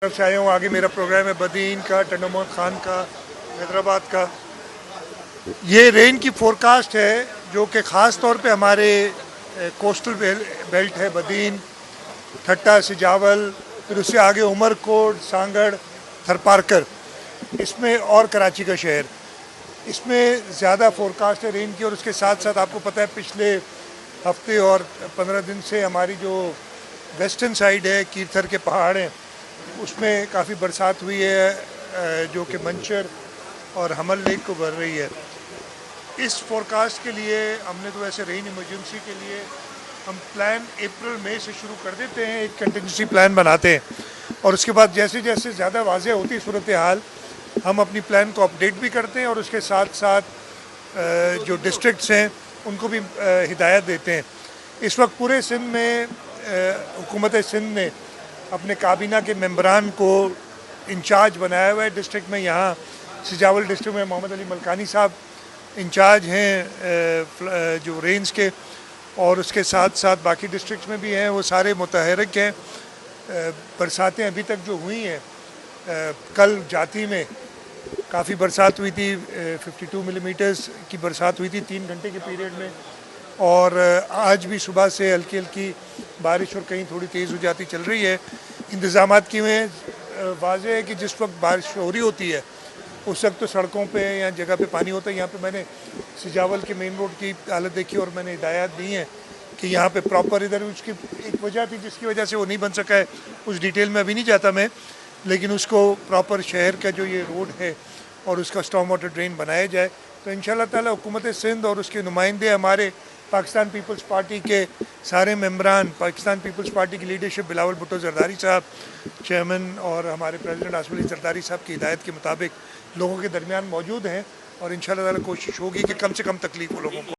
तरफ से आया हूँ। आगे मेरा प्रोग्राम है बदीन का, टंडो मोहम्मद खान का, हैदराबाद का। ये रेन की फोरकास्ट है जो कि ख़ास तौर पे हमारे कोस्टल बेल्ट है, बदीन, ठट्टा, सिजावल, फिर उससे आगे उमरकोट, सांगड़, थरपारकर, इसमें और कराची का शहर, इसमें ज़्यादा फोरकास्ट है रेन की। और उसके साथ साथ आपको पता है पिछले हफ्ते और 15 दिन से हमारी जो वेस्टर्न साइड है, कीरथर के पहाड़ हैं, उसमें काफ़ी बरसात हुई है जो कि मंचर और हमल लेक को भर रही है। इस फोरकास्ट के लिए हमने तो वैसे रेन इमरजेंसी के लिए हम प्लान अप्रैल मई से शुरू कर देते हैं, एक कंटिजेंसी प्लान बनाते हैं और उसके बाद जैसे जैसे ज़्यादा वाज़ेह होती है सूरत हाल, हम अपनी प्लान को अपडेट भी करते हैं और उसके साथ साथ जो डिस्ट्रिक्ट्स हैं उनको भी हिदायत देते हैं। इस वक्त पूरे सिंध में हुकूमत सिंध ने अपने काबीना के मेंबरान को इंचार्ज बनाया हुआ है डिस्ट्रिक्ट में। यहाँ सिजावल डिस्ट्रिक्ट में मोहम्मद अली मलकानी साहब इंचार्ज हैं जो रेंज के, और उसके साथ साथ बाकी डिस्ट्रिक्ट्स में भी हैं, वो सारे मुतहरक हैं। बरसातें अभी तक जो हुई हैं, कल जाती में काफ़ी बरसात हुई थी, 52 मिलीमीटर्स की बरसात हुई थी 3 घंटे के पीरियड में। और आज भी सुबह से हल्की हल्की बारिश और कहीं थोड़ी तेज़ हो जाती चल रही है। इंतज़ामात की में वाज़ेह है कि जिस वक्त बारिश हो रही होती है उस वक्त तो सड़कों पे या जगह पे पानी होता है। यहाँ पे मैंने सिजावल के मेन रोड की हालत देखी और मैंने हिदायत दी हैं कि यहाँ पे प्रॉपर, इधर उसकी एक वजह थी जिसकी वजह से वो नहीं बन सका है, उस डिटेल में अभी नहीं जाता मैं, लेकिन उसको प्रॉपर शहर का जो ये रोड है और उसका स्टॉर्म वाटर ड्रेन बनाया जाए। तो इंशाल्लाह ताला हुकूमत सिंध और उसके नुमाइंदे, हमारे पाकिस्तान पीपल्स पार्टी के सारे मेंबरान, पाकिस्तान पीपल्स पार्टी की लीडरशिप, बिलावल भुट्टो जरदारी साहब चेयरमैन और हमारे प्रेसिडेंट आसिफ अली जरदारी साहब की हिदायत के मुताबिक लोगों के दरमियान मौजूद हैं और इंशाल्लाह ताला कोशिश होगी कि कम से कम तकलीफ हो लोगों को।